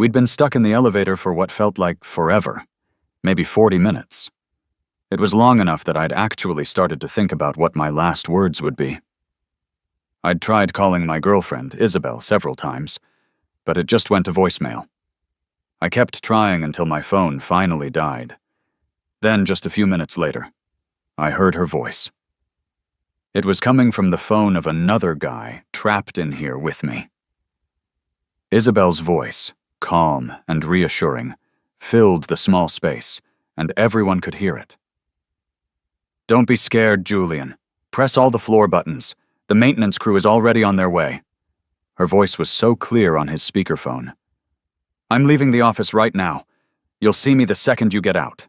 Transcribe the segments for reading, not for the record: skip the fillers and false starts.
We'd been stuck in the elevator for what felt like forever, maybe 40 minutes. It was long enough that I'd actually started to think about what my last words would be. I'd tried calling my girlfriend, Isabel, several times, but it just went to voicemail. I kept trying until my phone finally died. Then, just a few minutes later, I heard her voice. It was coming from the phone of another guy trapped in here with me. Isabel's voice, calm and reassuring, filled the small space, and everyone could hear it. "Don't be scared, Julian. Press all the floor buttons. The maintenance crew is already on their way." Her voice was so clear on his speakerphone. "I'm leaving the office right now. You'll see me the second you get out."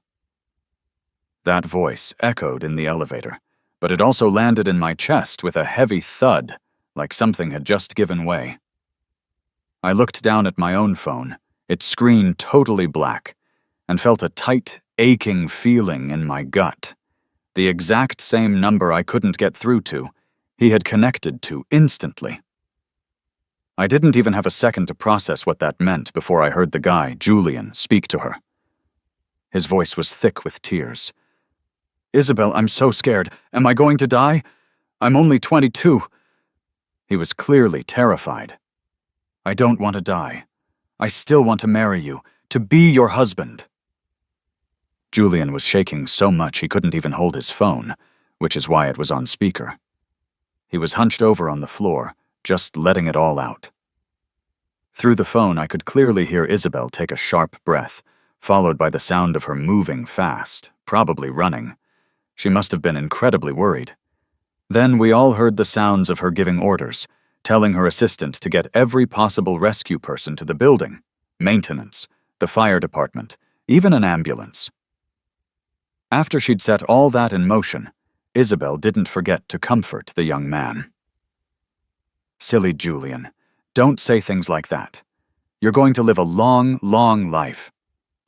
That voice echoed in the elevator, but it also landed in my chest with a heavy thud, like something had just given way. I looked down at my own phone, its screen totally black, and felt a tight, aching feeling in my gut. The exact same number I couldn't get through to, he had connected to instantly. I didn't even have a second to process what that meant before I heard the guy, Julian, speak to her. His voice was thick with tears. "Isabel, I'm so scared. Am I going to die? I'm only 22. He was clearly terrified. "I don't want to die. I still want to marry you, to be your husband." Julian was shaking so much he couldn't even hold his phone, which is why it was on speaker. He was hunched over on the floor, just letting it all out. Through the phone, I could clearly hear Isabel take a sharp breath, followed by the sound of her moving fast, probably running. She must have been incredibly worried. Then we all heard the sounds of her giving orders, telling her assistant to get every possible rescue person to the building, maintenance, the fire department, even an ambulance. After she'd set all that in motion, Isabel didn't forget to comfort the young man. "Silly Julian, don't say things like that. You're going to live a long, long life.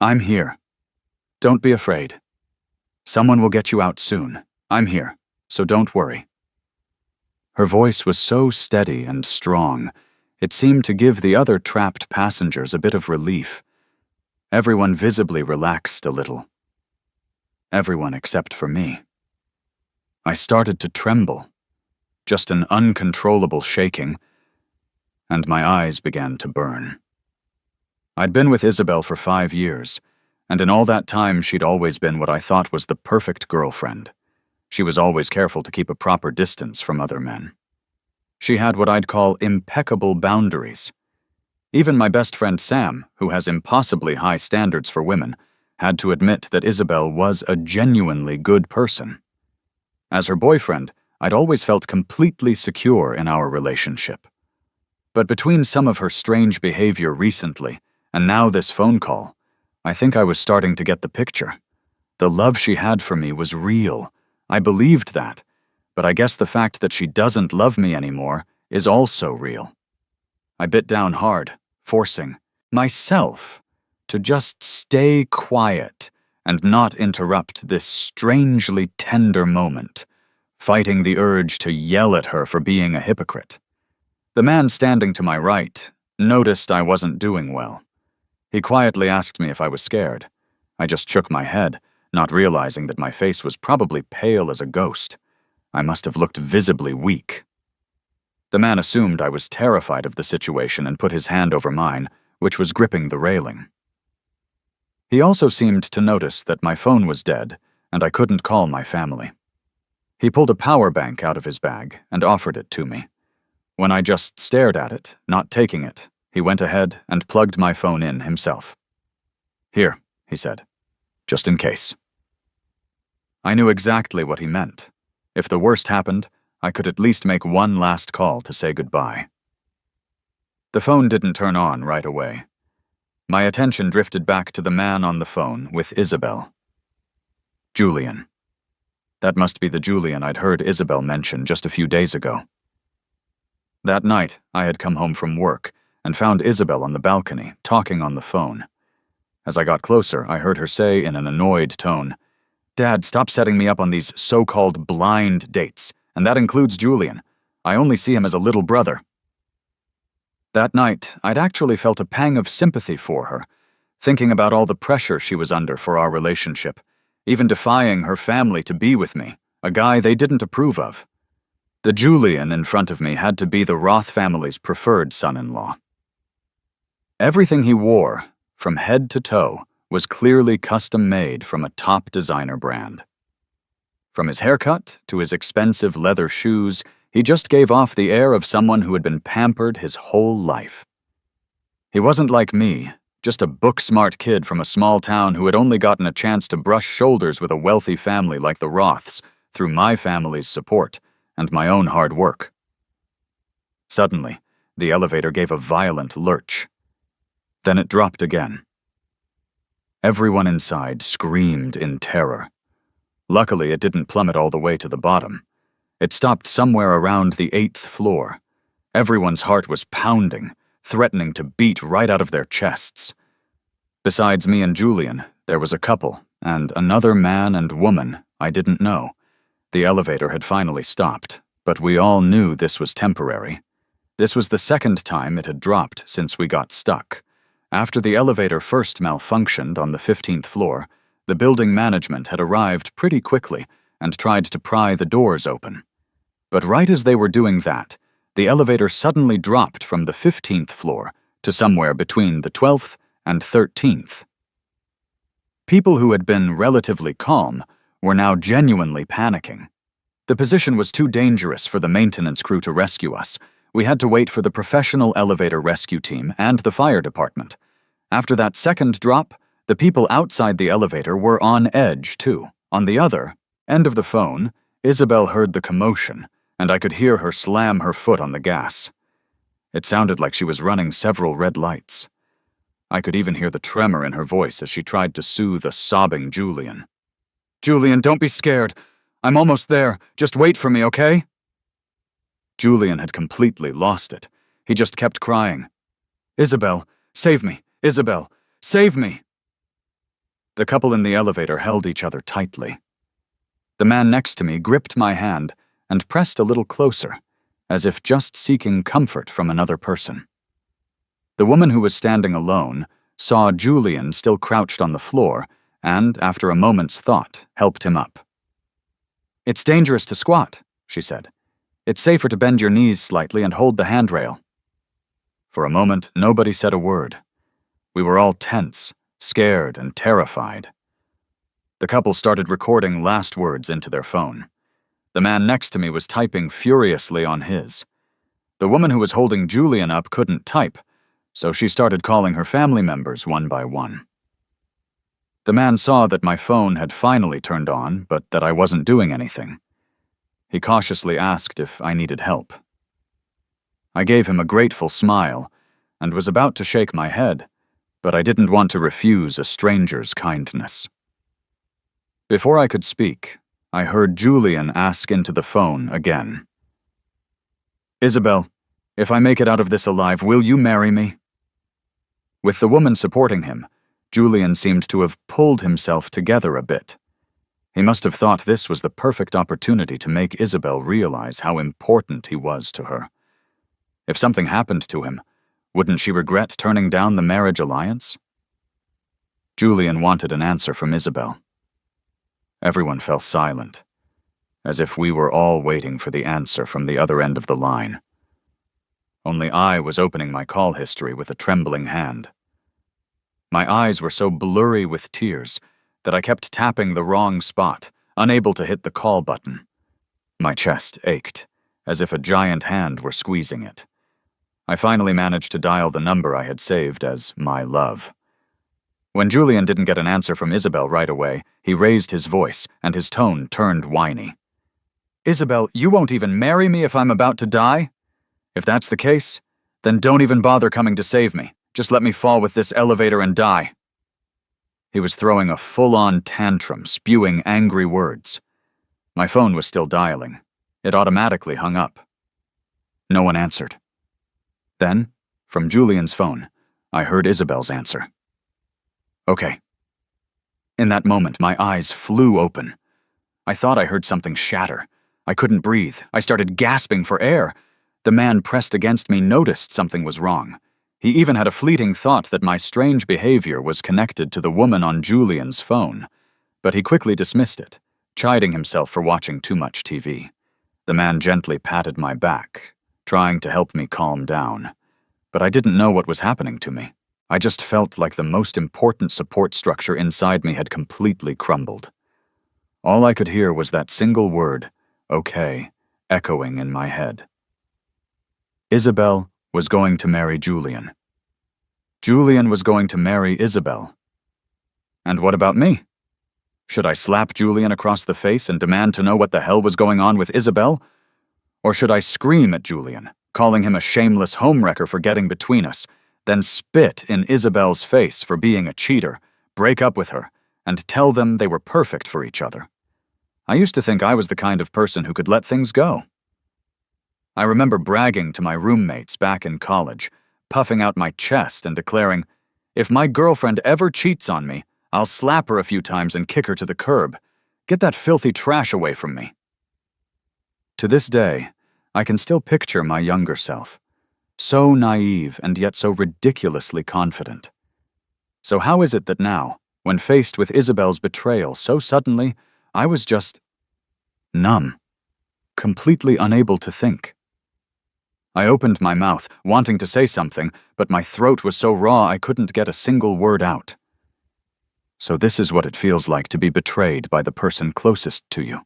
I'm here. Don't be afraid. Someone will get you out soon. I'm here, so don't worry." Her voice was so steady and strong, it seemed to give the other trapped passengers a bit of relief. Everyone visibly relaxed a little. Everyone except for me. I started to tremble, just an uncontrollable shaking, and my eyes began to burn. I'd been with Isabel for 5 years, and in all that time she'd always been what I thought was the perfect girlfriend. She was always careful to keep a proper distance from other men. She had what I'd call impeccable boundaries. Even my best friend Sam, who has impossibly high standards for women, had to admit that Isabel was a genuinely good person. As her boyfriend, I'd always felt completely secure in our relationship. But between some of her strange behavior recently and now this phone call, I think I was starting to get the picture. The love she had for me was real. I believed that, but I guess the fact that she doesn't love me anymore is also real. I bit down hard, forcing myself to just stay quiet and not interrupt this strangely tender moment, fighting the urge to yell at her for being a hypocrite. The man standing to my right noticed I wasn't doing well. He quietly asked me if I was scared. I just shook my head, not realizing that my face was probably pale as a ghost. I must have looked visibly weak. The man assumed I was terrified of the situation and put his hand over mine, which was gripping the railing. He also seemed to notice that my phone was dead and I couldn't call my family. He pulled a power bank out of his bag and offered it to me. When I just stared at it, not taking it, he went ahead and plugged my phone in himself. "Here," he said, "just in case." I knew exactly what he meant. If the worst happened, I could at least make one last call to say goodbye. The phone didn't turn on right away. My attention drifted back to the man on the phone with Isabel. Julian. That must be the Julian I'd heard Isabel mention just a few days ago. That night, I had come home from work and found Isabel on the balcony, talking on the phone. As I got closer, I heard her say in an annoyed tone, "Dad, stop setting me up on these so-called blind dates, and that includes Julian. I only see him as a little brother." That night, I'd actually felt a pang of sympathy for her, thinking about all the pressure she was under for our relationship, even defying her family to be with me, a guy they didn't approve of. The Julian in front of me had to be the Roth family's preferred son-in-law. Everything he wore, from head to toe, was clearly custom-made from a top designer brand. From his haircut to his expensive leather shoes, he just gave off the air of someone who had been pampered his whole life. He wasn't like me, just a book-smart kid from a small town who had only gotten a chance to brush shoulders with a wealthy family like the Roths through my family's support and my own hard work. Suddenly, the elevator gave a violent lurch. Then it dropped again. Everyone inside screamed in terror. Luckily, it didn't plummet all the way to the bottom. It stopped somewhere around the 8th floor. Everyone's heart was pounding, threatening to beat right out of their chests. Besides me and Julian, there was a couple, and another man and woman I didn't know. The elevator had finally stopped, but we all knew this was temporary. This was the second time it had dropped since we got stuck. After the elevator first malfunctioned on the 15th floor, the building management had arrived pretty quickly and tried to pry the doors open. But right as they were doing that, the elevator suddenly dropped from the 15th floor to somewhere between the 12th and 13th. People who had been relatively calm were now genuinely panicking. The position was too dangerous for the maintenance crew to rescue us. We had to wait for the professional elevator rescue team and the fire department. After that second drop, the people outside the elevator were on edge, too. On the other end of the phone, Isabel heard the commotion, and I could hear her slam her foot on the gas. It sounded like she was running several red lights. I could even hear the tremor in her voice as she tried to soothe a sobbing Julian. "Julian, don't be scared. I'm almost there. Just wait for me, okay?" Julian had completely lost it. He just kept crying. "Isabel, save me. Isabel, save me." The couple in the elevator held each other tightly. The man next to me gripped my hand and pressed a little closer, as if just seeking comfort from another person. The woman who was standing alone saw Julian still crouched on the floor and, after a moment's thought, helped him up. "It's dangerous to squat," she said. "It's safer to bend your knees slightly and hold the handrail." For a moment, nobody said a word. We were all tense, scared, and terrified. The couple started recording last words into their phone. The man next to me was typing furiously on his. The woman who was holding Julian up couldn't type, so she started calling her family members one by one. The man saw that my phone had finally turned on, but that I wasn't doing anything. He cautiously asked if I needed help. I gave him a grateful smile and was about to shake my head, but I didn't want to refuse a stranger's kindness. Before I could speak, I heard Julian ask into the phone again. "Isabel, if I make it out of this alive, will you marry me?" With the woman supporting him, Julian seemed to have pulled himself together a bit. He must have thought this was the perfect opportunity to make Isabel realize how important he was to her. If something happened to him, wouldn't she regret turning down the marriage alliance? Julian wanted an answer from Isabel. Everyone fell silent, as if we were all waiting for the answer from the other end of the line. Only I was opening my call history with a trembling hand. My eyes were so blurry with tears that I kept tapping the wrong spot, unable to hit the call button. My chest ached, as if a giant hand were squeezing it. I finally managed to dial the number I had saved as my love. When Julian didn't get an answer from Isabel right away, he raised his voice, and his tone turned whiny. "Isabel, you won't even marry me if I'm about to die? If that's the case, then don't even bother coming to save me. Just let me fall with this elevator and die." He was throwing a full-on tantrum, spewing angry words. My phone was still dialing. It automatically hung up. No one answered. Then, from Julian's phone, I heard Isabel's answer. "Okay." In that moment, my eyes flew open. I thought I heard something shatter. I couldn't breathe. I started gasping for air. The man pressed against me noticed something was wrong. He even had a fleeting thought that my strange behavior was connected to the woman on Julian's phone, but he quickly dismissed it, chiding himself for watching too much TV. The man gently patted my back, trying to help me calm down, but I didn't know what was happening to me. I just felt like the most important support structure inside me had completely crumbled. All I could hear was that single word, okay, echoing in my head. Isabel was going to marry Julian. Julian was going to marry Isabel. And what about me? Should I slap Julian across the face and demand to know what the hell was going on with Isabel? Or should I scream at Julian, calling him a shameless homewrecker for getting between us, then spit in Isabel's face for being a cheater, break up with her, and tell them they were perfect for each other? I used to think I was the kind of person who could let things go. I remember bragging to my roommates back in college, puffing out my chest and declaring, "If my girlfriend ever cheats on me, I'll slap her a few times and kick her to the curb. Get that filthy trash away from me." To this day, I can still picture my younger self, so naive and yet so ridiculously confident. So how is it that now, when faced with Isabel's betrayal so suddenly, I was just numb, completely unable to think? I opened my mouth, wanting to say something, but my throat was so raw I couldn't get a single word out. So this is what it feels like to be betrayed by the person closest to you.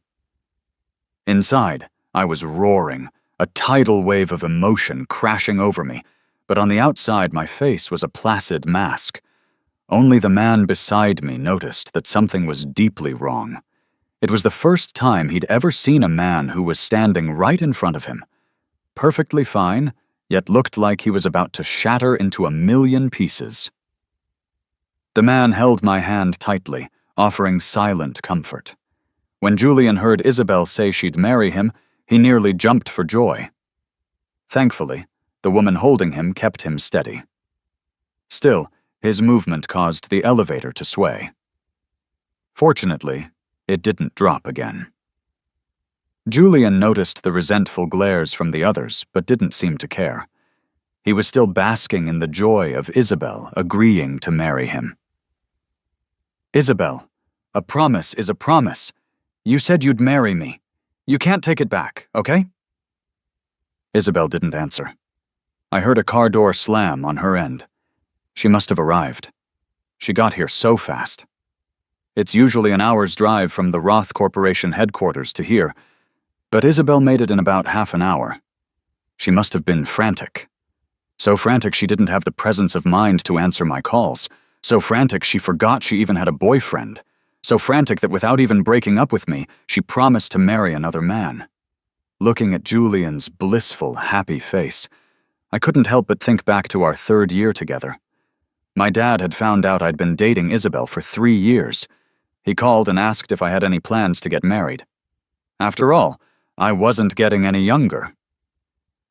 Inside, I was roaring, a tidal wave of emotion crashing over me, but on the outside my face was a placid mask. Only the man beside me noticed that something was deeply wrong. It was the first time he'd ever seen a man who was standing right in front of him, perfectly fine, yet looked like he was about to shatter into a million pieces. The man held my hand tightly, offering silent comfort. When Julian heard Isabel say she'd marry him, he nearly jumped for joy. Thankfully, the woman holding him kept him steady. Still, his movement caused the elevator to sway. Fortunately, it didn't drop again. Julian noticed the resentful glares from the others, but didn't seem to care. He was still basking in the joy of Isabel agreeing to marry him. "Isabel, a promise is a promise. You said you'd marry me. You can't take it back, okay?" Isabel didn't answer. I heard a car door slam on her end. She must have arrived. She got here so fast. It's usually an hour's drive from the Roth Corporation headquarters to here, but Isabel made it in about half an hour. She must have been frantic. So frantic she didn't have the presence of mind to answer my calls. So frantic she forgot she even had a boyfriend. So frantic that without even breaking up with me, she promised to marry another man. Looking at Julian's blissful, happy face, I couldn't help but think back to our 3rd year together. My dad had found out I'd been dating Isabel for 3 years. He called and asked if I had any plans to get married. After all, I wasn't getting any younger.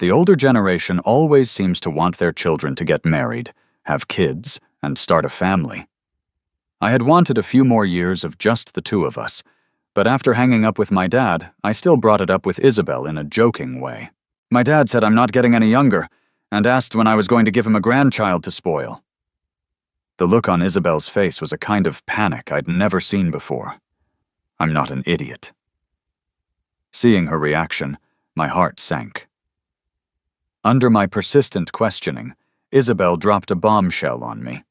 The older generation always seems to want their children to get married, have kids, and start a family. I had wanted a few more years of just the two of us, but after hanging up with my dad, I still brought it up with Isabel in a joking way. My dad said I'm not getting any younger, and asked when I was going to give him a grandchild to spoil. The look on Isabel's face was a kind of panic I'd never seen before. I'm not an idiot. Seeing her reaction, my heart sank. Under my persistent questioning, Isabel dropped a bombshell on me.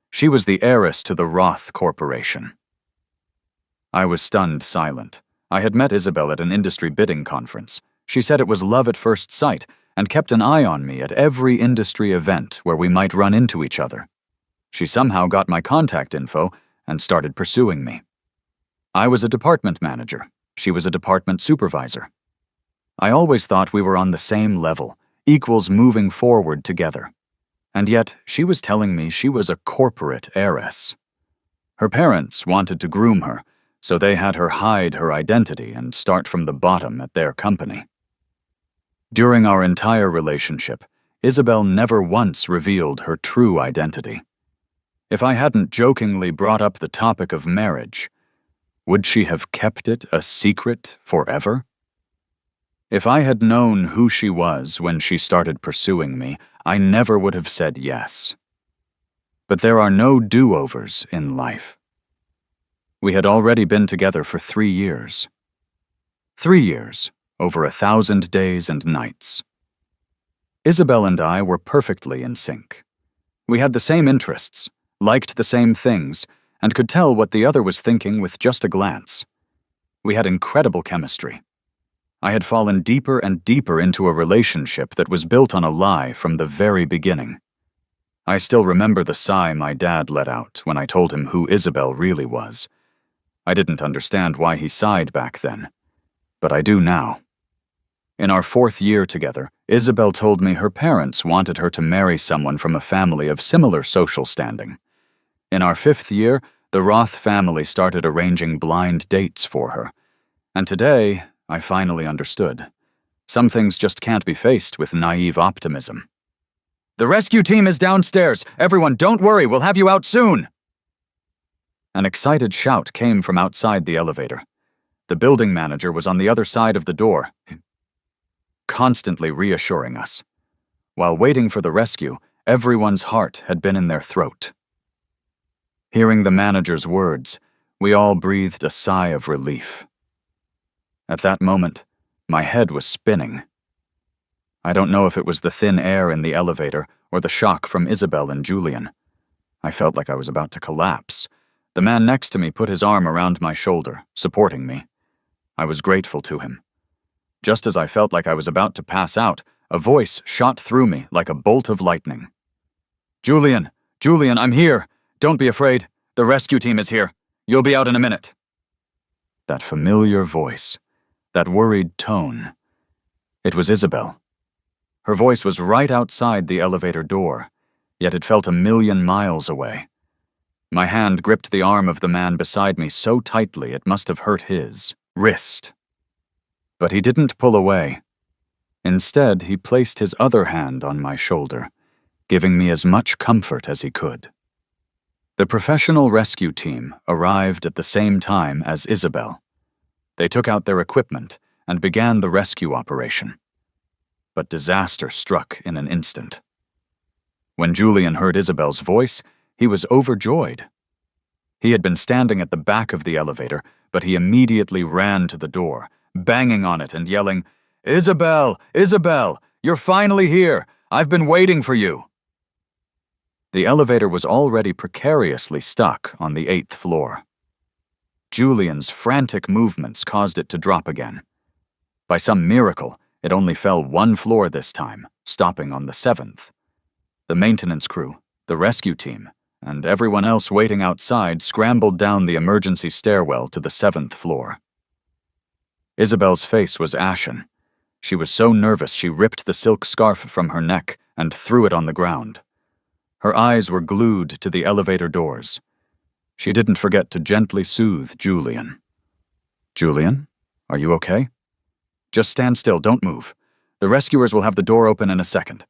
She was the heiress to the Roth Corporation. I was stunned silent. I had met Isabel at an industry bidding conference. She said it was love at first sight and kept an eye on me at every industry event where we might run into each other. She somehow got my contact info and started pursuing me. I was a department manager. She was a department supervisor. I always thought we were on the same level, equals moving forward together. And yet, she was telling me she was a corporate heiress. Her parents wanted to groom her, so they had her hide her identity and start from the bottom at their company. During our entire relationship, Isabel never once revealed her true identity. If I hadn't jokingly brought up the topic of marriage, would she have kept it a secret forever? If I had known who she was when she started pursuing me, I never would have said yes. But there are no do-overs in life. We had already been together for 3 years. 3 years, over 1,000 days and nights. Isabel and I were perfectly in sync. We had the same interests, liked the same things, and could tell what the other was thinking with just a glance. We had incredible chemistry. I had fallen deeper and deeper into a relationship that was built on a lie from the very beginning. I still remember the sigh my dad let out when I told him who Isabel really was. I didn't understand why he sighed back then, but I do now. In our 4th year together, Isabel told me her parents wanted her to marry someone from a family of similar social standing. In our 5th year, the Roth family started arranging blind dates for her. And today, I finally understood. Some things just can't be faced with naive optimism. "The rescue team is downstairs. Everyone, don't worry, we'll have you out soon." An excited shout came from outside the elevator. The building manager was on the other side of the door, constantly reassuring us. While waiting for the rescue, everyone's heart had been in their throat. Hearing the manager's words, we all breathed a sigh of relief. At that moment, my head was spinning. I don't know if it was the thin air in the elevator or the shock from Isabel and Julian. I felt like I was about to collapse. The man next to me put his arm around my shoulder, supporting me. I was grateful to him. Just as I felt like I was about to pass out, a voice shot through me like a bolt of lightning. Julian, I'm here. Don't be afraid. The rescue team is here. You'll be out in a minute." That familiar voice, that worried tone. It was Isabel. Her voice was right outside the elevator door, yet it felt 1,000,000 miles away. My hand gripped the arm of the man beside me so tightly it must have hurt his wrist. But he didn't pull away. Instead, he placed his other hand on my shoulder, giving me as much comfort as he could. The professional rescue team arrived at the same time as Isabel. They took out their equipment and began the rescue operation. But disaster struck in an instant. When Julian heard Isabel's voice, he was overjoyed. He had been standing at the back of the elevator, but he immediately ran to the door, banging on it and yelling, "Isabel! Isabel! You're finally here! I've been waiting for you!" The elevator was already precariously stuck on the 8th floor. Julian's frantic movements caused it to drop again. By some miracle, it only fell 1 floor this time, stopping on the 7th. The maintenance crew, the rescue team, and everyone else waiting outside scrambled down the emergency stairwell to the 7th floor. Isabel's face was ashen. She was so nervous she ripped the silk scarf from her neck and threw it on the ground. Her eyes were glued to the elevator doors. She didn't forget to gently soothe Julian. "Julian, are you okay? Just stand still, don't move. The rescuers will have the door open in a second.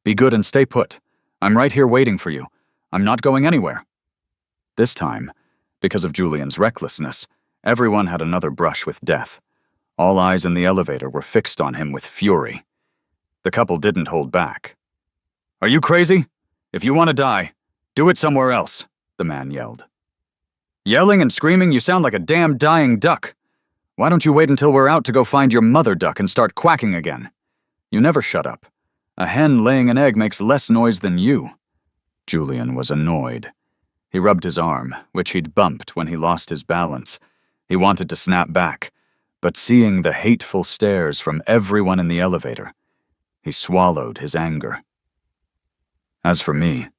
Be good and stay put. I'm right here waiting for you. I'm not going anywhere." This time, because of Julian's recklessness, everyone had another brush with death. All eyes in the elevator were fixed on him with fury. The couple didn't hold back. "Are you crazy? If you want to die, do it somewhere else," the man yelled. "Yelling and screaming, you sound like a damn dying duck. Why don't you wait until we're out to go find your mother duck and start quacking again? You never shut up. A hen laying an egg makes less noise than you." Julian was annoyed. He rubbed his arm, which he'd bumped when he lost his balance. He wanted to snap back, but seeing the hateful stares from everyone in the elevator, he swallowed his anger. As for me,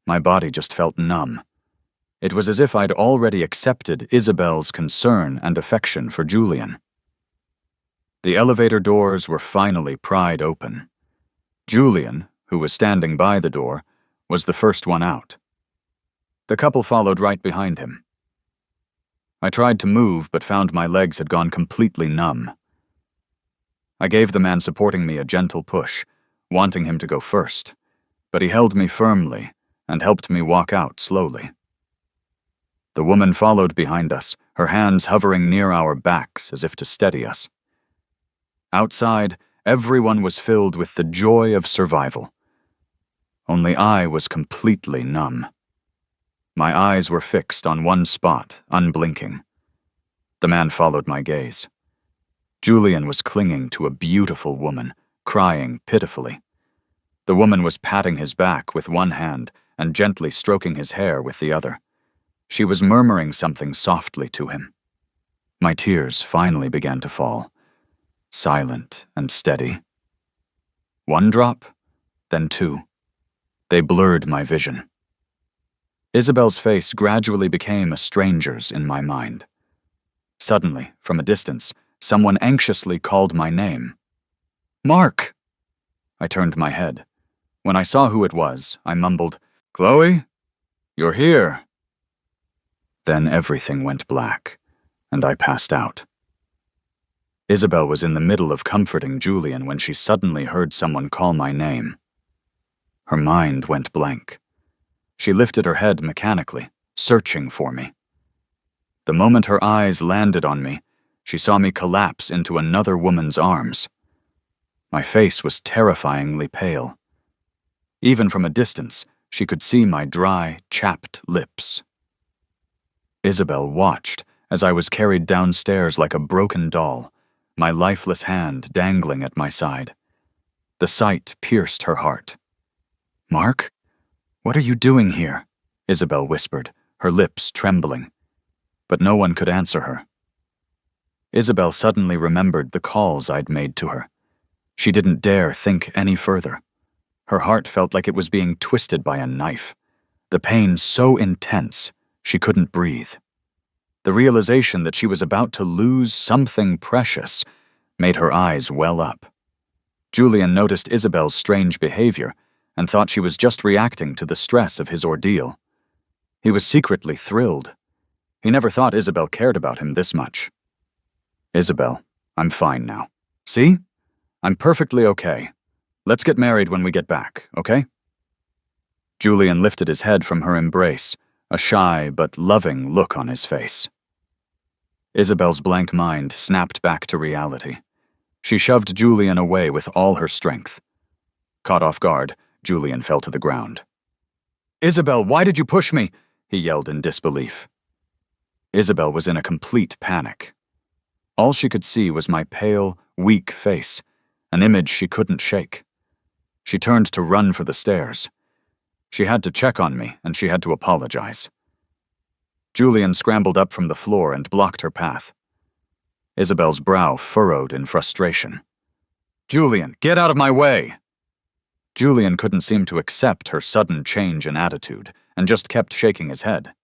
my body just felt numb. It was as if I'd already accepted Isabel's concern and affection for Julian. The elevator doors were finally pried open. Julian, who was standing by the door, was the first one out. The couple followed right behind him. I tried to move, but found my legs had gone completely numb. I gave the man supporting me a gentle push, wanting him to go first, but he held me firmly and helped me walk out slowly. The woman followed behind us, her hands hovering near our backs as if to steady us. Outside, everyone was filled with the joy of survival. Only I was completely numb. My eyes were fixed on one spot, unblinking. The man followed my gaze. Julian was clinging to a beautiful woman, crying pitifully. The woman was patting his back with one hand and gently stroking his hair with the other. She was murmuring something softly to him. My tears finally began to fall, silent and steady. One drop, then two. They blurred my vision. Isabel's face gradually became a stranger's in my mind. Suddenly, from a distance, someone anxiously called my name. "Mark!" I turned my head. When I saw who it was, I mumbled, "Chloe? You're here." Then everything went black, and I passed out. Isabel was in the middle of comforting Julian when she suddenly heard someone call my name. Her mind went blank. She lifted her head mechanically, searching for me. The moment her eyes landed on me, she saw me collapse into another woman's arms. My face was terrifyingly pale. Even from a distance, she could see my dry, chapped lips. Isabel watched as I was carried downstairs like a broken doll, my lifeless hand dangling at my side. The sight pierced her heart. "Mark? What are you doing here?" Isabel whispered, her lips trembling. But no one could answer her. Isabel suddenly remembered the calls I'd made to her. She didn't dare think any further. Her heart felt like it was being twisted by a knife. The pain so intense, she couldn't breathe. The realization that she was about to lose something precious made her eyes well up. Julian noticed Isabel's strange behavior and thought she was just reacting to the stress of his ordeal. He was secretly thrilled. He never thought Isabel cared about him this much. "Isabel, I'm fine now. See? I'm perfectly okay. Let's get married when we get back, okay?" Julian lifted his head from her embrace, a shy but loving look on his face. Isabel's blank mind snapped back to reality. She shoved Julian away with all her strength. Caught off guard, Julian fell to the ground. "Isabel, why did you push me?" he yelled in disbelief. Isabel was in a complete panic. All she could see was my pale, weak face, an image she couldn't shake. She turned to run for the stairs. She had to check on me, and she had to apologize. Julian scrambled up from the floor and blocked her path. Isabel's brow furrowed in frustration. "Julian, get out of my way!" Julian couldn't seem to accept her sudden change in attitude, and just kept shaking his head.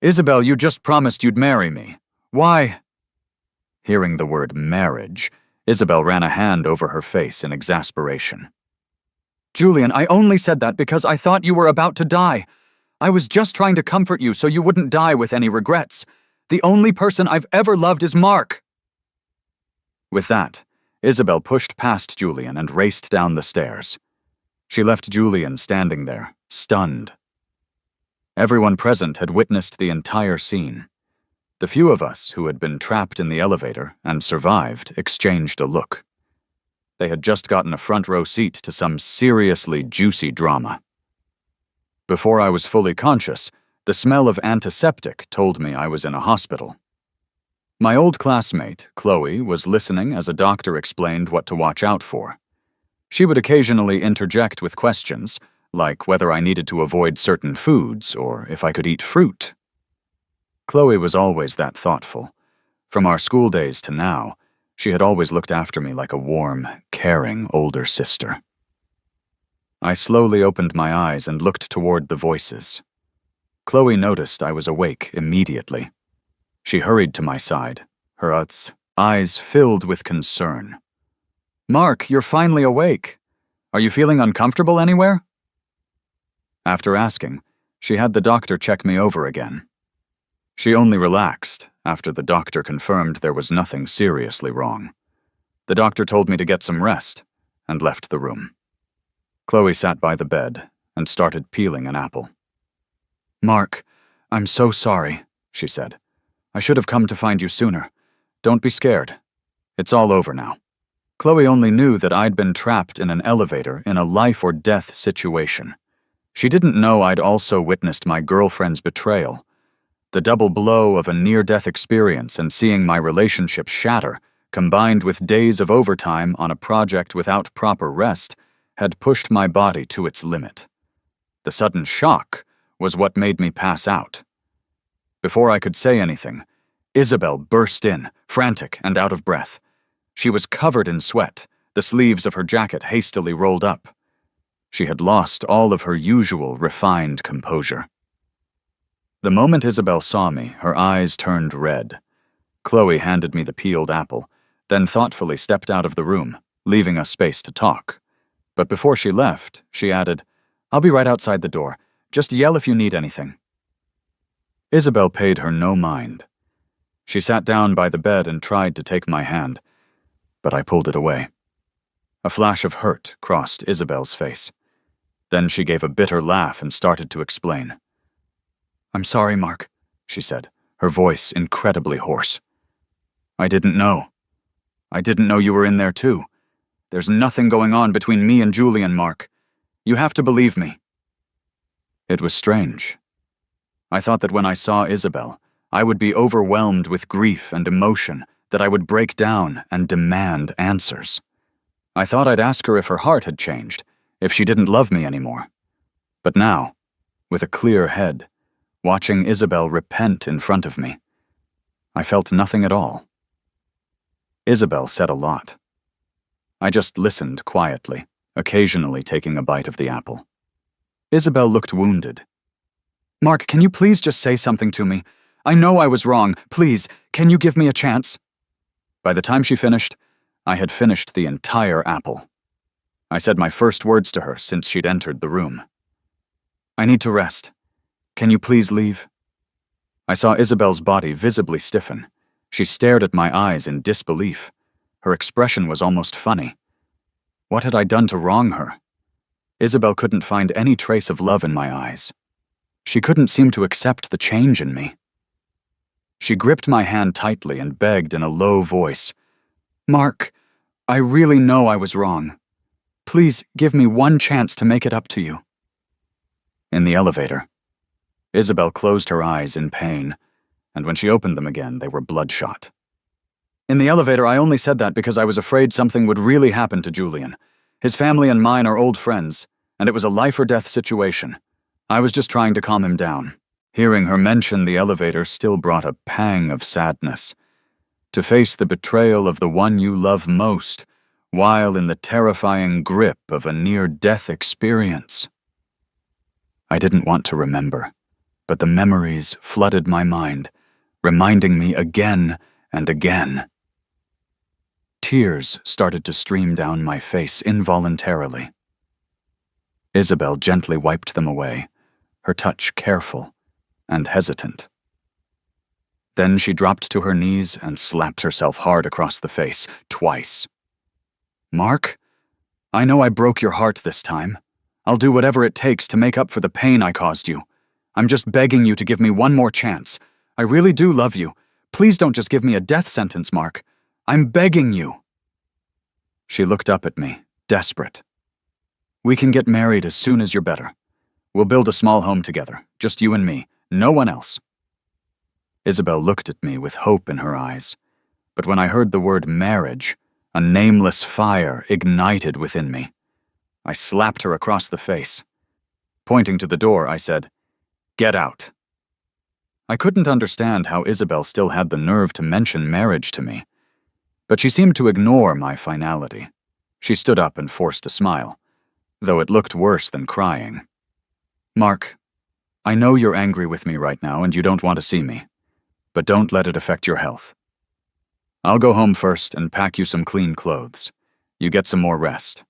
"Isabel, you just promised you'd marry me. Why?" Hearing the word marriage, Isabel ran a hand over her face in exasperation. "Julian, I only said that because I thought you were about to die. I was just trying to comfort you so you wouldn't die with any regrets. The only person I've ever loved is Mark." With that, Isabel pushed past Julian and raced down the stairs. She left Julian standing there, stunned. Everyone present had witnessed the entire scene. The few of us who had been trapped in the elevator and survived exchanged a look. They had just gotten a front row seat to some seriously juicy drama. Before I was fully conscious, the smell of antiseptic told me I was in a hospital. My old classmate, Chloe, was listening as a doctor explained what to watch out for. She would occasionally interject with questions, like whether I needed to avoid certain foods or if I could eat fruit. Chloe was always that thoughtful. From our school days to now, she had always looked after me like a warm, caring older sister. I slowly opened my eyes and looked toward the voices. Chloe noticed I was awake immediately. She hurried to my side, her eyes filled with concern. "Mark, you're finally awake. Are you feeling uncomfortable anywhere?" After asking, she had the doctor check me over again. She only relaxed after the doctor confirmed there was nothing seriously wrong. The doctor told me to get some rest and left the room. Chloe sat by the bed and started peeling an apple. "Mark, I'm so sorry," she said. "I should have come to find you sooner. Don't be scared. It's all over now." Chloe only knew that I'd been trapped in an elevator in a life-or-death situation. She didn't know I'd also witnessed my girlfriend's betrayal. The double blow of a near-death experience and seeing my relationship shatter, combined with days of overtime on a project without proper rest, had pushed my body to its limit. The sudden shock was what made me pass out. Before I could say anything, Isabel burst in, frantic and out of breath. She was covered in sweat, the sleeves of her jacket hastily rolled up. She had lost all of her usual refined composure. The moment Isabel saw me, her eyes turned red. Chloe handed me the peeled apple, then thoughtfully stepped out of the room, leaving us space to talk. But before she left, she added, "I'll be right outside the door. Just yell if you need anything." Isabel paid her no mind. She sat down by the bed and tried to take my hand, but I pulled it away. A flash of hurt crossed Isabel's face. Then she gave a bitter laugh and started to explain. "I'm sorry, Mark," she said, her voice incredibly hoarse. "I didn't know. I didn't know you were in there too. There's nothing going on between me and Julian, Mark. You have to believe me." It was strange. I thought that when I saw Isabel, I would be overwhelmed with grief and emotion, that I would break down and demand answers. I thought I'd ask her if her heart had changed, if she didn't love me anymore. But now, with a clear head, watching Isabel repent in front of me, I felt nothing at all. Isabel said a lot. I just listened quietly, occasionally taking a bite of the apple. Isabel looked wounded. "Mark, can you please just say something to me? I know I was wrong. Please, can you give me a chance?" By the time she finished, I had finished the entire apple. I said my first words to her since she'd entered the room. "I need to rest. Can you please leave?" I saw Isabel's body visibly stiffen. She stared at my eyes in disbelief. Her expression was almost funny. What had I done to wrong her? Isabel couldn't find any trace of love in my eyes. She couldn't seem to accept the change in me. She gripped my hand tightly and begged in a low voice, "Mark, I really know I was wrong. Please give me one chance to make it up to you." In the elevator, Isabel closed her eyes in pain, and when she opened them again, they were bloodshot. "In the elevator, I only said that because I was afraid something would really happen to Julian. His family and mine are old friends, and it was a life-or-death situation. I was just trying to calm him down." Hearing her mention the elevator still brought a pang of sadness. To face the betrayal of the one you love most, while in the terrifying grip of a near-death experience. I didn't want to remember, but the memories flooded my mind, reminding me again and again. Tears started to stream down my face involuntarily. Isabel gently wiped them away, her touch careful and hesitant. Then she dropped to her knees and slapped herself hard across the face, twice. "Mark, I know I broke your heart this time. I'll do whatever it takes to make up for the pain I caused you. I'm just begging you to give me one more chance. I really do love you. Please don't just give me a death sentence, Mark. I'm begging you." She looked up at me, desperate. "We can get married as soon as you're better. We'll build a small home together, just you and me, no one else." Isabel looked at me with hope in her eyes, but when I heard the word marriage, a nameless fire ignited within me. I slapped her across the face. Pointing to the door, I said, "Get out." I couldn't understand how Isabel still had the nerve to mention marriage to me, but she seemed to ignore my finality. She stood up and forced a smile, though it looked worse than crying. "Mark, I know you're angry with me right now and you don't want to see me, but don't let it affect your health. I'll go home first and pack you some clean clothes. You get some more rest.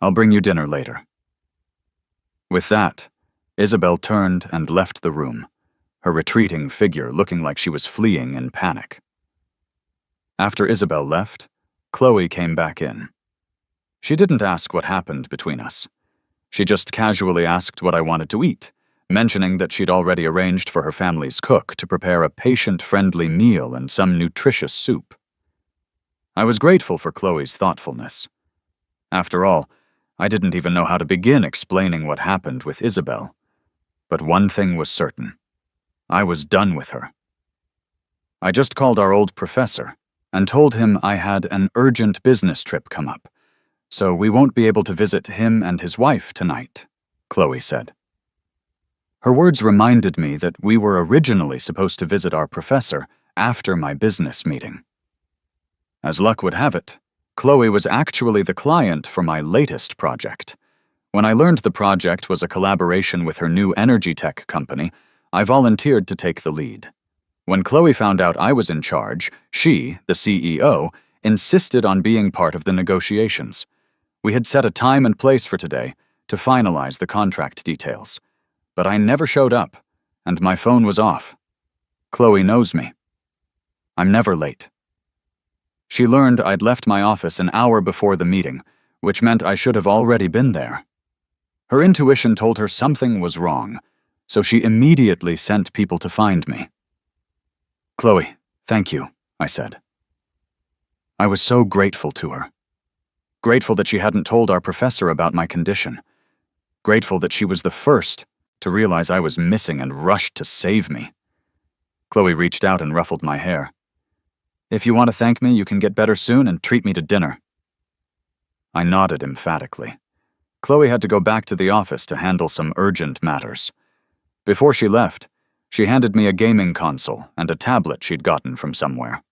I'll bring you dinner later." With that, Isabel turned and left the room, her retreating figure looking like she was fleeing in panic. After Isabel left, Chloe came back in. She didn't ask what happened between us. She just casually asked what I wanted to eat, mentioning that she'd already arranged for her family's cook to prepare a patient-friendly meal and some nutritious soup. I was grateful for Chloe's thoughtfulness. After all, I didn't even know how to begin explaining what happened with Isabel. But one thing was certain. I was done with her. I just called our old professor and told him I had an urgent business trip come up, so we won't be able to visit him and his wife tonight, Chloe said. Her words reminded me that we were originally supposed to visit our professor after my business meeting. As luck would have it, Chloe was actually the client for my latest project. When I learned the project was a collaboration with her new energy tech company, I volunteered to take the lead. When Chloe found out I was in charge, she, the CEO, insisted on being part of the negotiations. We had set a time and place for today to finalize the contract details. But I never showed up, and my phone was off. Chloe knows me. I'm never late. She learned I'd left my office an hour before the meeting, which meant I should have already been there. Her intuition told her something was wrong, so she immediately sent people to find me. Chloe, thank you, I said. I was so grateful to her. Grateful that she hadn't told our professor about my condition. Grateful that she was the first to realize I was missing and rushed to save me. Chloe reached out and ruffled my hair. If you want to thank me, you can get better soon and treat me to dinner. I nodded emphatically. Chloe had to go back to the office to handle some urgent matters. Before she left, she handed me a gaming console and a tablet she'd gotten from somewhere.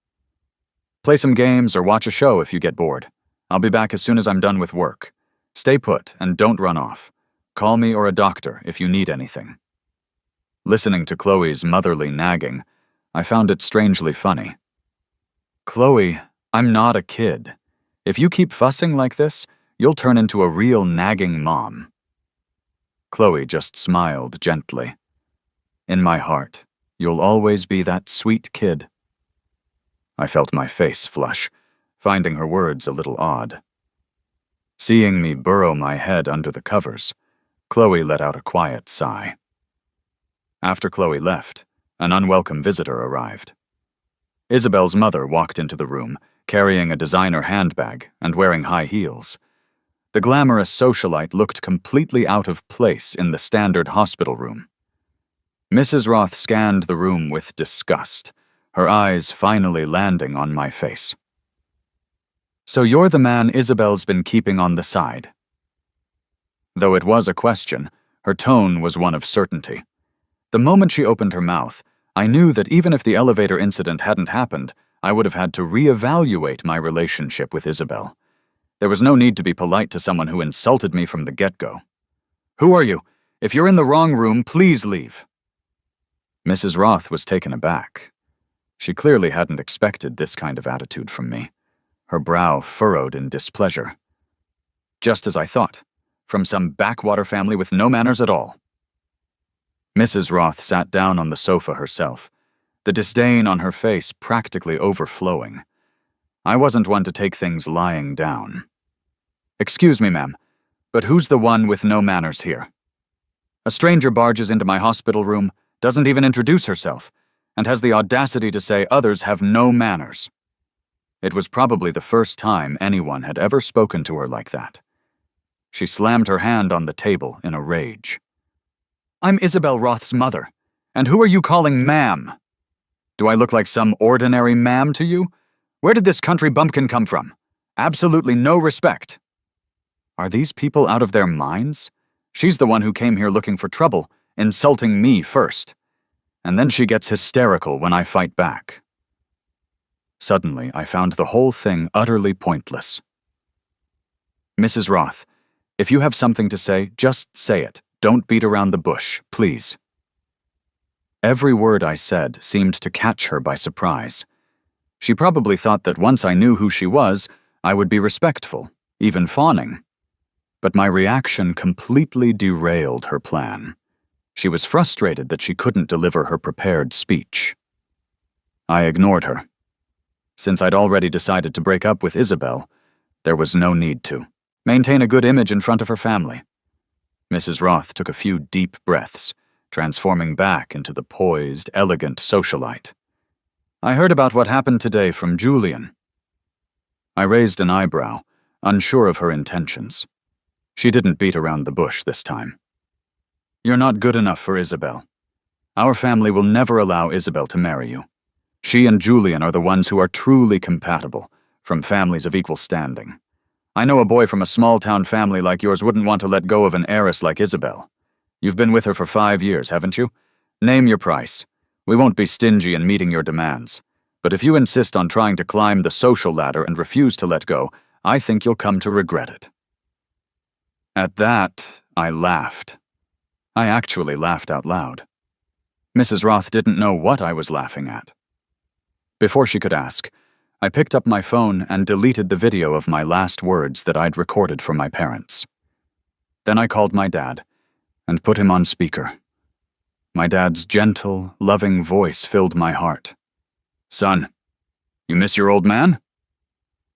Play some games or watch a show if you get bored. I'll be back as soon as I'm done with work. Stay put and don't run off. Call me or a doctor if you need anything. Listening to Chloe's motherly nagging, I found it strangely funny. Chloe, I'm not a kid. If you keep fussing like this, you'll turn into a real nagging mom. Chloe just smiled gently. In my heart, you'll always be that sweet kid. I felt my face flush, finding her words a little odd. Seeing me burrow my head under the covers, Chloe let out a quiet sigh. After Chloe left, an unwelcome visitor arrived. Isabel's mother walked into the room, carrying a designer handbag and wearing high heels. The glamorous socialite looked completely out of place in the standard hospital room. Mrs. Roth scanned the room with disgust, her eyes finally landing on my face. So you're the man Isabel's been keeping on the side. Though it was a question, her tone was one of certainty. The moment she opened her mouth, I knew that even if the elevator incident hadn't happened, I would have had to reevaluate my relationship with Isabel. There was no need to be polite to someone who insulted me from the get-go. Who are you? If you're in the wrong room, please leave. Mrs. Roth was taken aback. She clearly hadn't expected this kind of attitude from me. Her brow furrowed in displeasure. Just as I thought, from some backwater family with no manners at all. Mrs. Roth sat down on the sofa herself, the disdain on her face practically overflowing. I wasn't one to take things lying down. Excuse me, ma'am, but who's the one with no manners here? A stranger barges into my hospital room, doesn't even introduce herself, and has the audacity to say others have no manners. It was probably the first time anyone had ever spoken to her like that. She slammed her hand on the table in a rage. I'm Isabel Roth's mother, and who are you calling ma'am? Do I look like some ordinary ma'am to you? Where did this country bumpkin come from? Absolutely no respect. Are these people out of their minds? She's the one who came here looking for trouble, insulting me first. And then she gets hysterical when I fight back. Suddenly, I found the whole thing utterly pointless. Mrs. Roth, if you have something to say, just say it. Don't beat around the bush, please. Every word I said seemed to catch her by surprise. She probably thought that once I knew who she was, I would be respectful, even fawning. But my reaction completely derailed her plan. She was frustrated that she couldn't deliver her prepared speech. I ignored her. Since I'd already decided to break up with Isabel, there was no need to. Maintain a good image in front of her family. Mrs. Roth took a few deep breaths, transforming back into the poised, elegant socialite. I heard about what happened today from Julian. I raised an eyebrow, unsure of her intentions. She didn't beat around the bush this time. You're not good enough for Isabel. Our family will never allow Isabel to marry you. She and Julian are the ones who are truly compatible, from families of equal standing. I know a boy from a small-town family like yours wouldn't want to let go of an heiress like Isabel. You've been with her for 5 years, haven't you? Name your price. We won't be stingy in meeting your demands. But if you insist on trying to climb the social ladder and refuse to let go, I think you'll come to regret it. At that, I laughed. I actually laughed out loud. Mrs. Roth didn't know what I was laughing at. Before she could ask, I picked up my phone and deleted the video of my last words that I'd recorded for my parents. Then I called my dad and put him on speaker. My dad's gentle, loving voice filled my heart. Son, you miss your old man?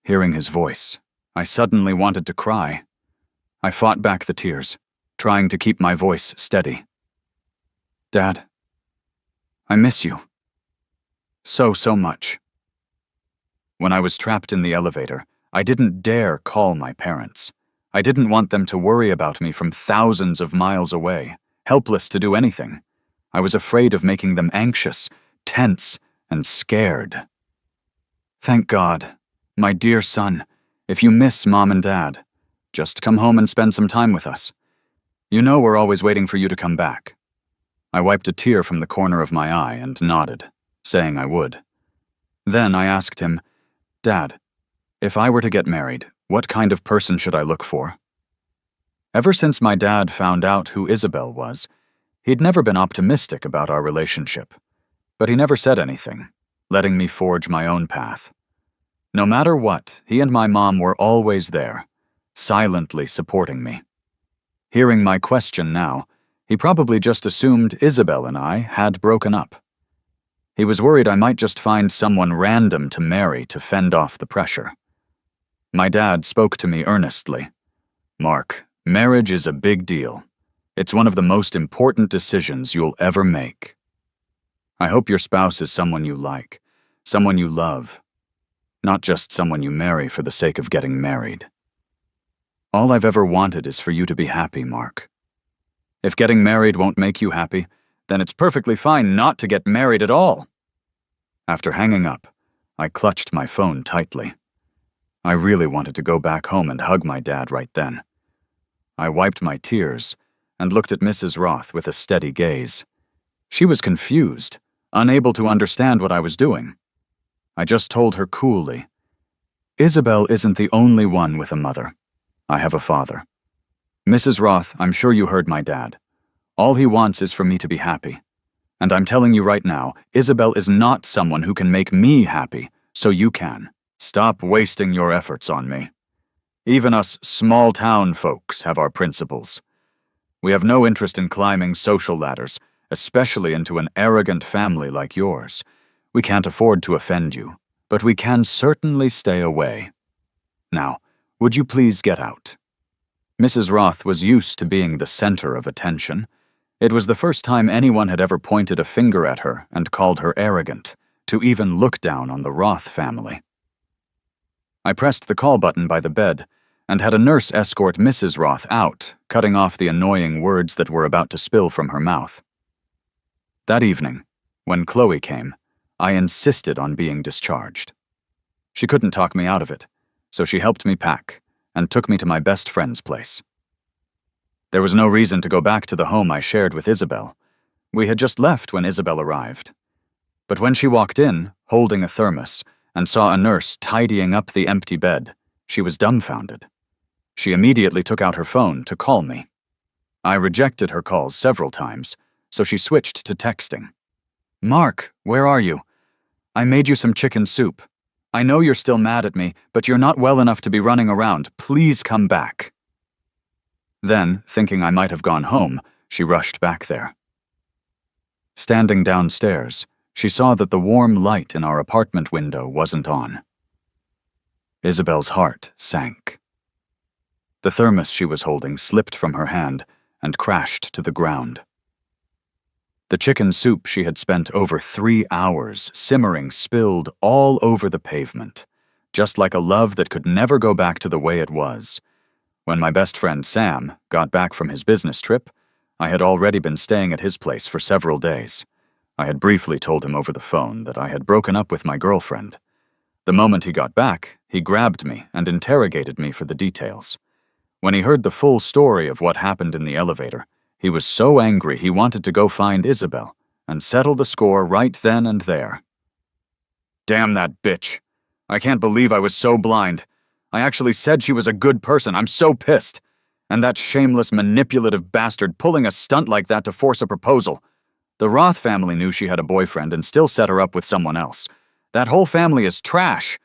Hearing his voice, I suddenly wanted to cry. I fought back the tears, trying to keep my voice steady. Dad, I miss you. So much. When I was trapped in the elevator, I didn't dare call my parents. I didn't want them to worry about me from thousands of miles away, helpless to do anything. I was afraid of making them anxious, tense, and scared. Thank God, my dear son, if you miss Mom and Dad, just come home and spend some time with us. You know we're always waiting for you to come back. I wiped a tear from the corner of my eye and nodded, saying I would. Then I asked him, Dad, if I were to get married, what kind of person should I look for? Ever since my dad found out who Isabel was, he'd never been optimistic about our relationship. But he never said anything, letting me forge my own path. No matter what, he and my mom were always there, silently supporting me. Hearing my question now, he probably just assumed Isabel and I had broken up. He was worried I might just find someone random to marry to fend off the pressure. My dad spoke to me earnestly. Mark, marriage is a big deal. It's one of the most important decisions you'll ever make. I hope your spouse is someone you like, someone you love, not just someone you marry for the sake of getting married. All I've ever wanted is for you to be happy, Mark. If getting married won't make you happy, then it's perfectly fine not to get married at all. After hanging up, I clutched my phone tightly. I really wanted to go back home and hug my dad right then. I wiped my tears and looked at Mrs. Roth with a steady gaze. She was confused, unable to understand what I was doing. I just told her coolly, Isabel isn't the only one with a mother. I have a father. Mrs. Roth, I'm sure you heard my dad. All he wants is for me to be happy. And I'm telling you right now, Isabel is not someone who can make me happy, so you can. Stop wasting your efforts on me. Even us small-town folks have our principles. We have no interest in climbing social ladders, especially into an arrogant family like yours. We can't afford to offend you, but we can certainly stay away. Now, would you please get out? Mrs. Roth was used to being the center of attention. It was the first time anyone had ever pointed a finger at her and called her arrogant, to even look down on the Roth family. I pressed the call button by the bed and had a nurse escort Mrs. Roth out, cutting off the annoying words that were about to spill from her mouth. That evening, when Chloe came, I insisted on being discharged. She couldn't talk me out of it, so she helped me pack and took me to my best friend's place. There was no reason to go back to the home I shared with Isabel. We had just left when Isabel arrived. But when she walked in, holding a thermos, and saw a nurse tidying up the empty bed, she was dumbfounded. She immediately took out her phone to call me. I rejected her calls several times, so she switched to texting. Mark, where are you? I made you some chicken soup. I know you're still mad at me, but you're not well enough to be running around. Please come back. Then, thinking I might have gone home, she rushed back there. Standing downstairs, she saw that the warm light in our apartment window wasn't on. Isabel's heart sank. The thermos she was holding slipped from her hand and crashed to the ground. The chicken soup she had spent over 3 hours simmering spilled all over the pavement, just like a love that could never go back to the way it was. When my best friend Sam got back from his business trip, I had already been staying at his place for several days. I had briefly told him over the phone that I had broken up with my girlfriend. The moment he got back, he grabbed me and interrogated me for the details. When he heard the full story of what happened in the elevator, he was so angry he wanted to go find Isabel and settle the score right then and there. Damn that bitch. I can't believe I was so blind. I actually said she was a good person. I'm so pissed. And that shameless, manipulative bastard pulling a stunt like that to force a proposal. The Roth family knew she had a boyfriend and still set her up with someone else. That whole family is trash.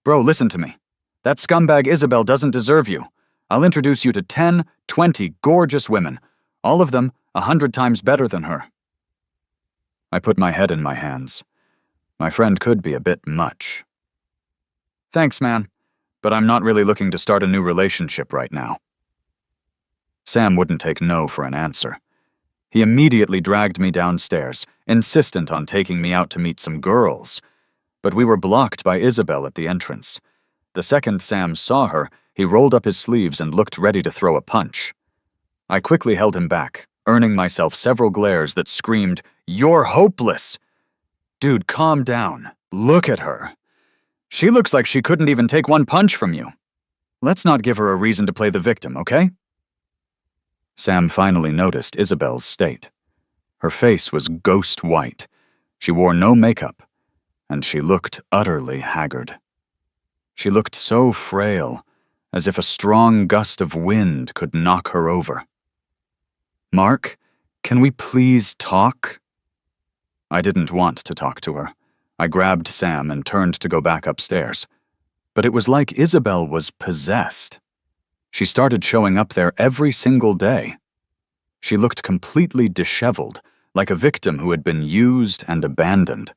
Bro, listen to me. That scumbag Isabel doesn't deserve you. I'll introduce you to 10, 20 gorgeous women, all of them 100 times better than her. I put my head in my hands. My friend could be a bit much. Thanks, man, but I'm not really looking to start a new relationship right now. Sam wouldn't take no for an answer. He immediately dragged me downstairs, insistent on taking me out to meet some girls. But we were blocked by Isabel at the entrance. The second Sam saw her, he rolled up his sleeves and looked ready to throw a punch. I quickly held him back, earning myself several glares that screamed, "You're hopeless!" Dude, calm down. Look at her. She looks like she couldn't even take one punch from you. Let's not give her a reason to play the victim, okay? Sam finally noticed Isabel's state. Her face was ghost white. She wore no makeup, and she looked utterly haggard. She looked so frail, as if a strong gust of wind could knock her over. Mark, can we please talk? I didn't want to talk to her. I grabbed Sam and turned to go back upstairs. But it was like Isabel was possessed. She started showing up there every single day. She looked completely disheveled, like a victim who had been used and abandoned.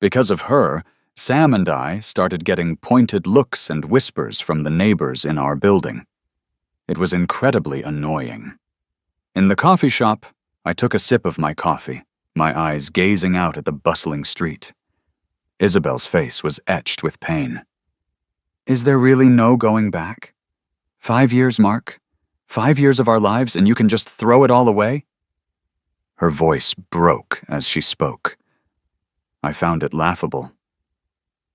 Because of her, Sam and I started getting pointed looks and whispers from the neighbors in our building. It was incredibly annoying. In the coffee shop, I took a sip of my coffee, my eyes gazing out at the bustling street. Isabel's face was etched with pain. Is there really no going back? 5 years, Mark? 5 years of our lives and you can just throw it all away? Her voice broke as she spoke. I found it laughable.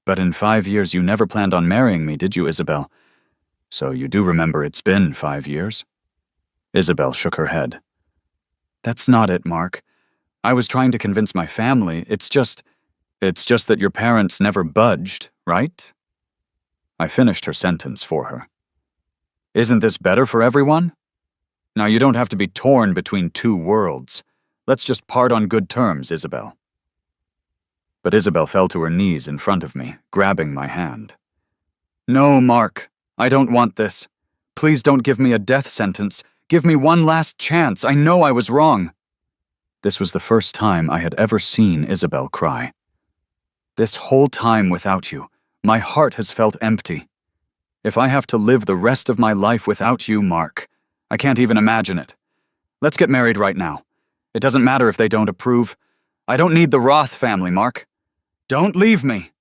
But in 5 years you never planned on marrying me, did you, Isabel? So you do remember it's been 5 years? Isabel shook her head. That's not it, Mark. I was trying to convince my family. It's just that your parents never budged, right? I finished her sentence for her. Isn't this better for everyone? Now you don't have to be torn between two worlds. Let's just part on good terms, Isabel. But Isabel fell to her knees in front of me, grabbing my hand. No, Mark, I don't want this. Please don't give me a death sentence. Give me one last chance. I know I was wrong. This was the first time I had ever seen Isabel cry. This whole time without you, my heart has felt empty. If I have to live the rest of my life without you, Mark, I can't even imagine it. Let's get married right now. It doesn't matter if they don't approve. I don't need the Roth family, Mark. Don't leave me.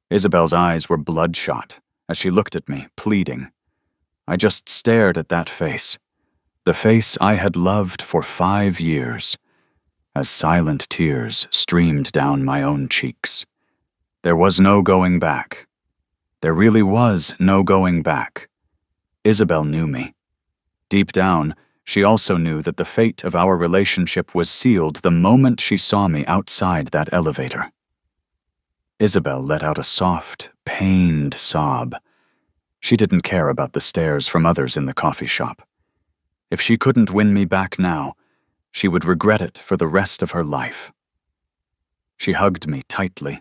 Isabel's eyes were bloodshot as she looked at me, pleading. I just stared at that face, the face I had loved for 5 years, as silent tears streamed down my own cheeks. There was no going back. There really was no going back. Isabel knew me. Deep down, she also knew that the fate of our relationship was sealed the moment she saw me outside that elevator. Isabel let out a soft, pained sob. She didn't care about the stares from others in the coffee shop. If she couldn't win me back now, she would regret it for the rest of her life. She hugged me tightly,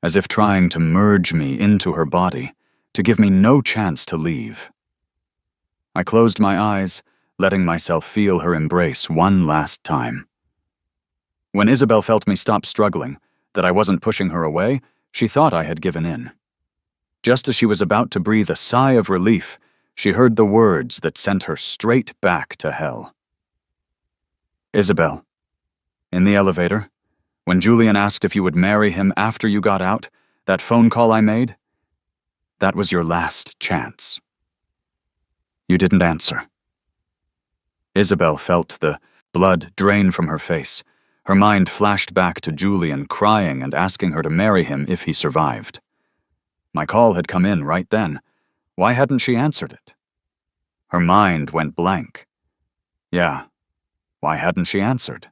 as if trying to merge me into her body, to give me no chance to leave. I closed my eyes, letting myself feel her embrace one last time. When Isabel felt me stop struggling, that I wasn't pushing her away, she thought I had given in. Just as she was about to breathe a sigh of relief, she heard the words that sent her straight back to hell. Isabel, in the elevator, when Julian asked if you would marry him after you got out, that phone call I made, That was your last chance. You didn't answer. Isabel felt the blood drain from her face. Her mind flashed back to Julian crying and asking her to marry him if he survived. My call had come in right then. Why hadn't she answered it? Her mind went blank. Yeah, why hadn't she answered?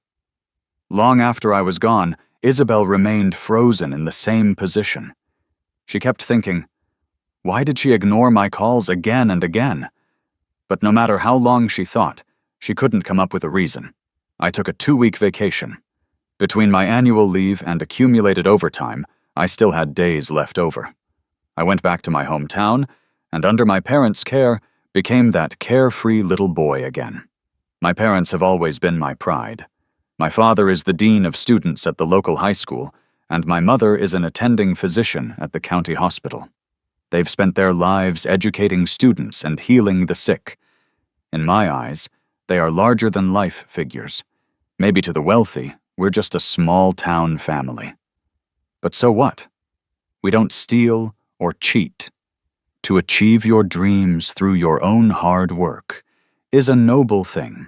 Long after I was gone, Isabel remained frozen in the same position. She kept thinking, why did she ignore my calls again and again? But no matter how long she thought, she couldn't come up with a reason. I took a 2-week vacation. Between my annual leave and accumulated overtime, I still had days left over. I went back to my hometown, and under my parents' care, became that carefree little boy again. My parents have always been my pride. My father is the dean of students at the local high school, and my mother is an attending physician at the county hospital. They've spent their lives educating students and healing the sick. In my eyes, they are larger-than-life figures. Maybe to the wealthy, we're just a small-town family. But so what? We don't steal or cheat. To achieve your dreams through your own hard work is a noble thing.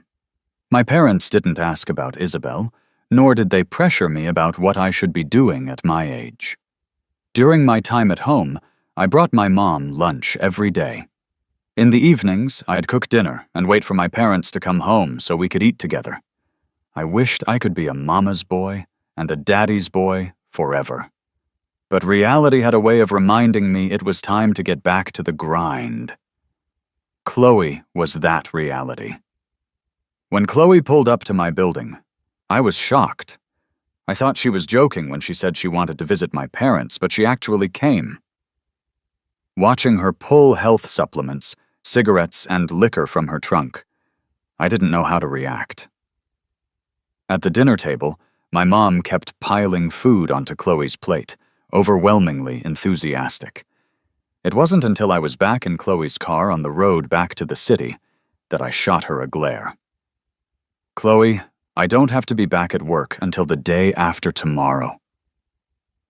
My parents didn't ask about Isabel, nor did they pressure me about what I should be doing at my age. During my time at home, I brought my mom lunch every day. In the evenings, I'd cook dinner and wait for my parents to come home so we could eat together. I wished I could be a mama's boy and a daddy's boy forever. But reality had a way of reminding me it was time to get back to the grind. Chloe was that reality. When Chloe pulled up to my building, I was shocked. I thought she was joking when she said she wanted to visit my parents, but she actually came. Watching her pull health supplements, cigarettes, and liquor from her trunk, I didn't know how to react. At the dinner table, my mom kept piling food onto Chloe's plate, overwhelmingly enthusiastic. It wasn't until I was back in Chloe's car on the road back to the city that I shot her a glare. Chloe, I don't have to be back at work until the day after tomorrow.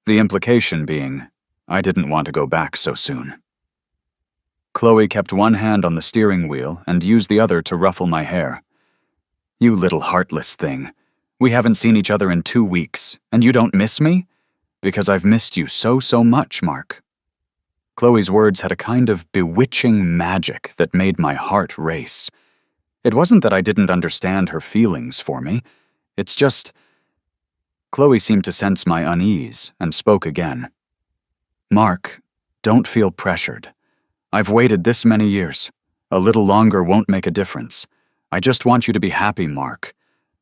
The implication being, I didn't want to go back so soon. Chloe kept one hand on the steering wheel and used the other to ruffle my hair. You little heartless thing. We haven't seen each other in 2 weeks, and you don't miss me? Because I've missed you so much, Mark. Chloe's words had a kind of bewitching magic that made my heart race. It wasn't that I didn't understand her feelings for me. It's just... Chloe seemed to sense my unease and spoke again. Mark, don't feel pressured. I've waited this many years. A little longer won't make a difference. I just want you to be happy, Mark.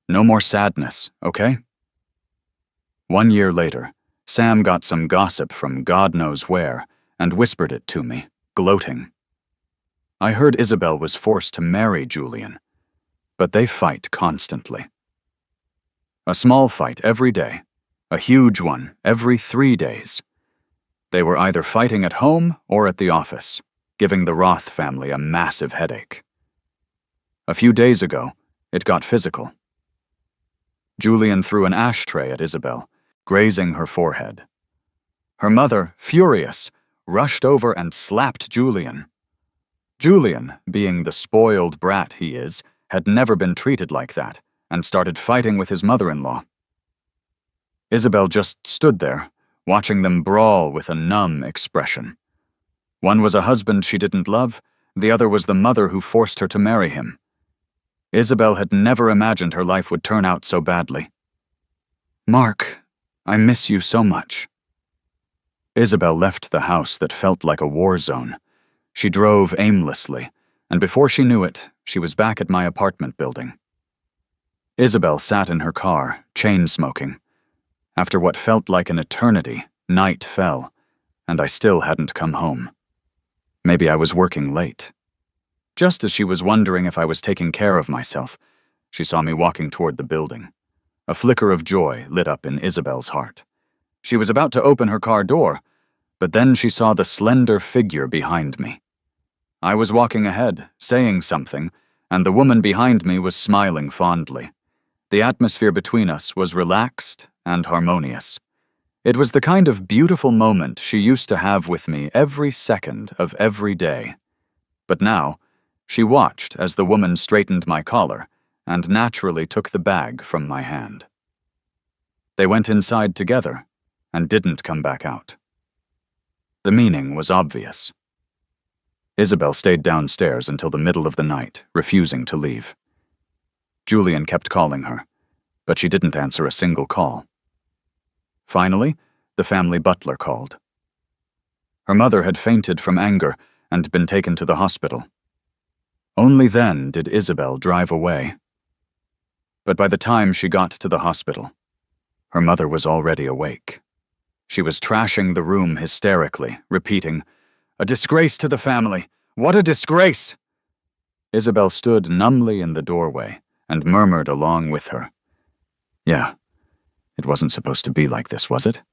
No more sadness, okay? 1 year later, Sam got some gossip from God knows where and whispered it to me, gloating. I heard Isabel was forced to marry Julian, but they fight constantly. A small fight every day, a huge one every 3 days. They were either fighting at home or at the office, giving the Roth family a massive headache. A few days ago, it got physical. Julian threw an ashtray at Isabel, grazing her forehead. Her mother, furious, rushed over and slapped Julian. Julian, being the spoiled brat he is, had never been treated like that and started fighting with his mother-in-law. Isabel just stood there, watching them brawl with a numb expression. One was a husband she didn't love, the other was the mother who forced her to marry him. Isabel had never imagined her life would turn out so badly. Mark, I miss you so much. Isabel left the house that felt like a war zone. She drove aimlessly, and before she knew it, she was back at my apartment building. Isabel sat in her car, chain-smoking. After what felt like an eternity, night fell, and I still hadn't come home. Maybe I was working late. Just as she was wondering if I was taking care of myself, she saw me walking toward the building. A flicker of joy lit up in Isabel's heart. She was about to open her car door, but then she saw the slender figure behind me. I was walking ahead, saying something, and the woman behind me was smiling fondly. The atmosphere between us was relaxed and harmonious. It was the kind of beautiful moment she used to have with me every second of every day. But now, she watched as the woman straightened my collar and naturally took the bag from my hand. They went inside together and didn't come back out. The meaning was obvious. Isabel stayed downstairs until the middle of the night, refusing to leave. Julian kept calling her, but she didn't answer a single call. Finally, the family butler called. Her mother had fainted from anger and been taken to the hospital. Only then did Isabel drive away. But by the time she got to the hospital, her mother was already awake. She was trashing the room hysterically, repeating, "A disgrace to the family! What a disgrace!" Isabel stood numbly in the doorway and murmured along with her, "Yeah, it wasn't supposed to be like this, was it?"